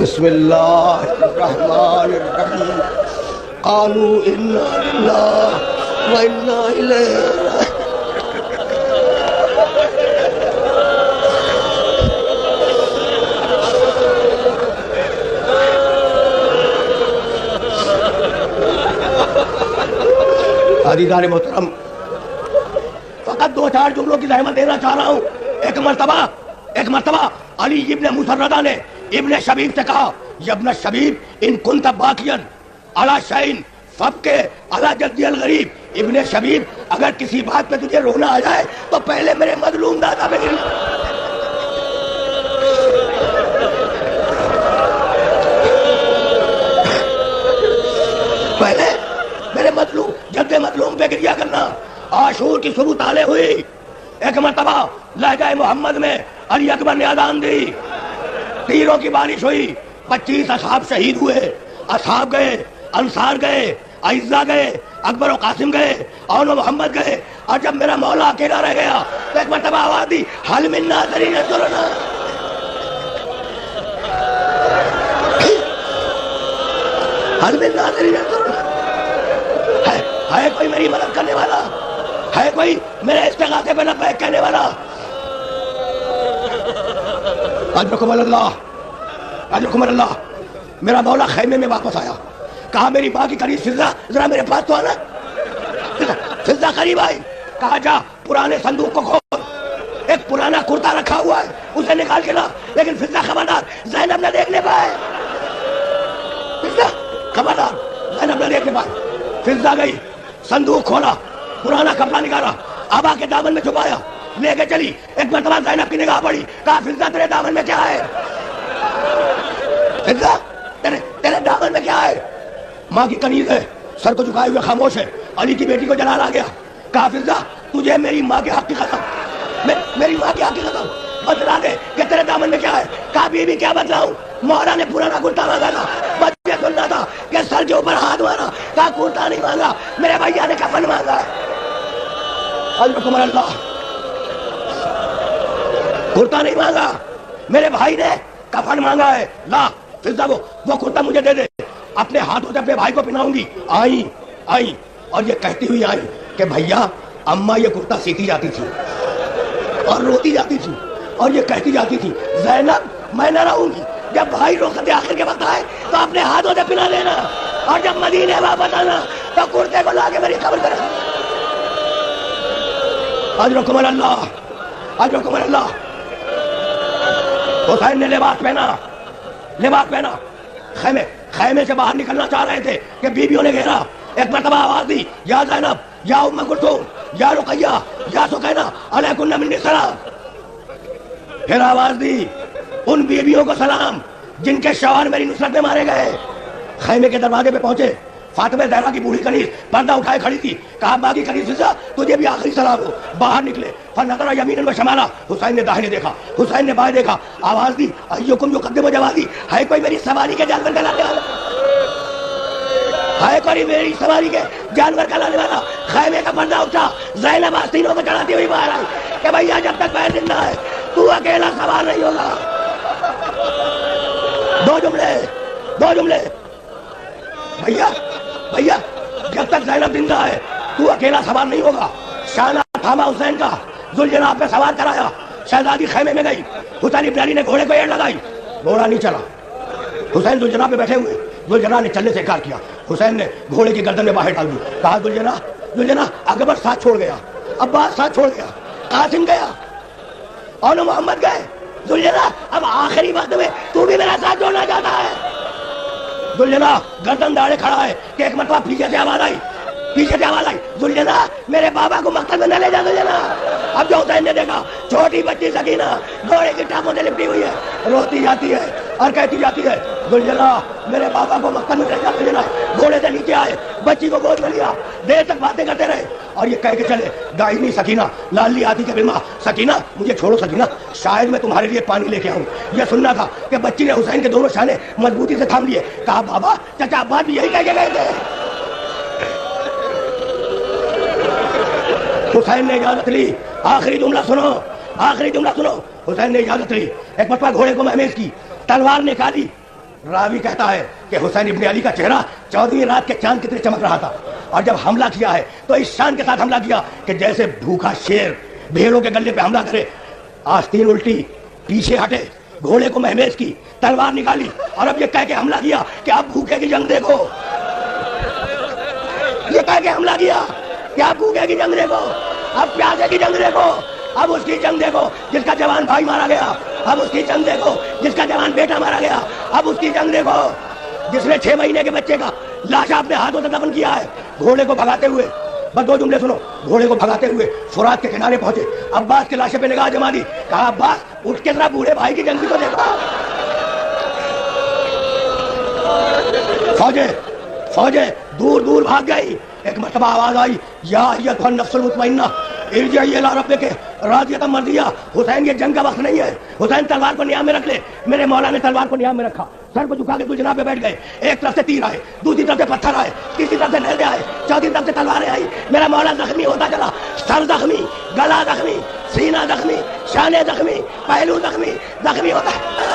بسم اللہ الرحمن الرحیم قالوا انا للہ وانا الیہ عزیزان محترم، فقط دو چار جملوں کی زحمت دینا چاہ رہا ہوں۔ ایک مرتبہ علی ابن مسردہ نے ابن شبیب سے کہا، یا ابن شبیب ان کنت باقیا علی شیء فابکی علی جدی الغریب، ابن شبیب اگر کسی بات پہ تجھے رونا آ جائے تو پہلے میرے مظلوم دادا پہ گرنا۔ پہلے میرے مظلوم جد مظلوم پہ گریا کرنا۔ عاشور کی صبح طالع ہوئی، ایک مرتبہ لہجہ محمد میں علی اکبر نے اذان دی، تیروں کی بارش ہوئی، 25 اصحاب شہید ہوئے، اصحاب گئے، انصار گئے، اعزا گئے، اکبر و قاسم گئے، اور محمد گئے، اور جب میرا مولا اکیلا رہ گیا تو ایک مرتبہ آواز دی، حل من ناصرین انصرنا، حل من ناصرین انصرنا، ہے کوئی میری مدد کرنے والا، ہے کوئی میرے استغاثے پہ لبیک کہنے والا؟ اجرکم اللہ، اجرکم اللہ۔ میرا مولا خیمے میں واپس آیا، کہا میری ماں کی قریب فضہ ذرا میرے پاس تو آنا۔ فضہ قریب آئی، کہا جا پرانے صندوق کو کھول، ایک پرانا کرتا رکھا ہوا ہے اسے نکال کے لا، لیکن فضہ خبردار زینب نہ دیکھنے پائے، فضہ خبردار زینب نہ دیکھنے پائے۔ فضہ گئی، صندوق کھولا، پرانا کپڑا نکالا، آبا کے دامن میں چھپایا، لے کے چلی۔ ایک مرتبہ زینب کی نگاہ پڑی، کہا فضہ تیرے دامن میں کیا ہے؟ فضہ تیرے دامن میں کیا ہے؟ ماں کی کنیز ہے، سر کو جھکائے ہوئے خاموش ہے۔ علی کی بیٹی کو جلال آ گیا، کہا فضہ تجھے میری ماں کے حق کی قسم، میری ماں کے حق کی قسم بتلا دے کہ تیرے دامن میں کیا ہے۔ کہا بیوی کیا بتلاؤں؟ مولا نے پرانا کرتا مانگا تھا، بچے سننا تھا کہ سر کے اوپر ہاتھ مارا، کہا کرتا نہیں مانگا، میرے بھیا نے کفن مانگا ہے۔ اجرکم اللہ، کرتا نہیں مانگا، میرے بھائی نے کفن مانگا ہے، لا فضہ وہ کرتا مجھے دے دے، اپنے ہاتھوں سے اپنے بھائی کو پہناؤں گی۔ آئی اور یہ کہتی ہوئی آئی کہ بھیا اماں یہ کرتا سیتی جاتی تھی اور روتی جاتی تھی اور یہ کہتی جاتی تھی زینب میں نہ رہوں گی، جب بھائی رخصت آخر کے وقت آئے تو اپنے ہاتھوں سے پہنا دینا، اور جب مدینے واپس آنا تو کرتے کو لا کے میری قبر کرنا۔ اجرکم اللہ، اجرکم اللہ۔ حسین نے لباس پہنا، خیمے سے باہر نکلنا چاہ رہے تھے کہ بیویوں نے گھیرا۔ ایک مرتبہ آواز دی، یا زینب یا ام کلثوم یا رقیہ یا سکینہ علیکن منی السلام۔ پھر آواز دی، ان بیویوں کو سلام جن کے شوہر میری نصرت میں مارے گئے۔ خیمے کے دروازے پہ پہنچے، فاطمہ زہرا کی بوڑھی کنیز پردہ اٹھائے کھڑی تھی، کہا ماں کی کنیز فضہ تجھے بھی آخری سلام ہو۔ باہر نکلے، فنظر یمینا و شمالا، حسین نے داہنے دیکھا، حسین نے بائیں دیکھا، آواز دی ایکم یقدم جوازی، ہے کوئی میری سواری کے جانور کا لانے والا؟ ہے کوئی میری سواری کے جانور کا لانے والا؟ خیمے کا پردہ اٹھا، زینب آستینوں کو چڑھاتی ہوئی باہر آئی کہ بھیا جب تک میں زندہ ہے تو اکیلا سوار نہیں ہوگا۔ دو جملے بھیا جب تک زینب زندہ ہے تو اکیلا سوار نہیں ہوگا۔ شانہ تھاما حسین کا، ذوالجناح پہ سوار کرایا، شہزادی خیمے میں گئی، حسین ابن علی نے گھوڑے کو ایڑ لگائی، گھوڑا نہیں چلا، حسین ذوالجناح پہ بیٹھے ہوئے، ذوالجناح نے چلنے سے انکار کیا، حسین نے گھوڑے کی گردن میں باہر ڈال دی، کہا ذوالجناح اکبر ساتھ چھوڑ گیا، عباس ساتھ چھوڑ گیا، قاسم گیا اور محمد گئے، ذوالجناح اب آخری وقت میں تو بھی میرا ساتھ چھوڑنا چاہتا ہے۔ ذوالجناح گردن داڑے کھڑا ہے کہ ایک مرتبہ پیچھے سے آواز آئی، ذوالجناح میرے بابا کو مقتل میں نہ لے جا ذوالجناح۔ اب جو حسین نے دیکھا چھوٹی بچی سکینہ گھوڑے کی ٹانگوں سے لپٹی ہوئی ہے، روتی جاتی ہے اور کہتی جاتی ہے ذوالجناح میرے بابا کو مقتل میں لے جا ذوالجناح۔ گھوڑے سے نیچے آئے، بچی کو گود میں لیا، دیر تک باتیں کرتے رہے اور یہ کہہ کے چلے دائمی سکینہ لالی آتی کے بیما، سکینہ مجھے چھوڑو سکینہ، شاید میں تمہارے لیے پانی لے کے آؤں۔ یہ سننا تھا کہ بچی نے حسین کے دونوں شانے مضبوطی سے تھام لیے، کہا بابا چچا عباس بھی یہی کہہ کے گئے تھے۔ حسین نے اجازت لی، آخری جملہ سنو، حسین نے اجازت لی، ایک مرتبہ گھوڑے کو مہمیز کی، تلوار نکالی، راوی کہتا ہے کہ حسین ابن علی کا چہرہ 14ویں رات کے چاند کی طرح چمک رہا تھا، اور جب حملہ کیا ہے تو اس شان کے ساتھ حملہ کیا کہ جیسے بھوکا شیر بھیڑوں کے گلے پہ حملہ کرے۔ آستین الٹی، پیچھے ہٹے، گھوڑے کو مہمیز کی، تلوار نکالی، اور اب یہ کہہ کے حملہ کیا کہ آپ بھوکے کی جنگ دیکھو۔ یہ کہہ کے حملہ کیا کہ آپ بھوکے کی جنگ دیکھو، اب پیاسے کی جنگ دیکھو، اب اس کی جنگ دیکھو جس کا جوان بھائی مارا گیا، اب اس کی جنگ دیکھو جس کا جوان بیٹا مارا گیا، اب اس کی جنگ دیکھو جس نے 6 مہینے کے بچے کا لاش اپنے ہاتھوں سے دفن کیا ہے۔ گھوڑے کو بھگاتے ہوئے، بس 2 جملے سنو، گھوڑے کو بھگاتے ہوئے فرات کے کنارے پہنچے، عباس کے لاشے پہ نگاہ جما دی، کہا عباس اٹھ کے ذرا بوڑھے بھائی کی جنگ بھی تو دیکھو۔ فوجیں دور دور بھاگ گئی۔ ایک مرتبہ آواز آئی، یا ایتھا النفس المطمئنہ ارجعی الی ربک راضیۃ مرضیہ۔ حسین یہ جنگ کا وقت نہیں ہے، حسین تلوار کو نیام میں رکھ لے۔ میرے مولا نے تلوار کو نیام میں رکھا، سر کو جھکا کے دو جناب پہ بیٹھ گئے۔ ایک طرف سے تیر آئے، دوسری طرف سے پتھر آئے، تیسری طرف سے نیزے آئے، چوتھی طرف سے تلواریں آئی۔ میرا مولا زخمی ہوتا چلا، سر زخمی، گلا زخمی، سینہ زخمی، شانے زخمی، پہلو زخمی ہوتا ہے۔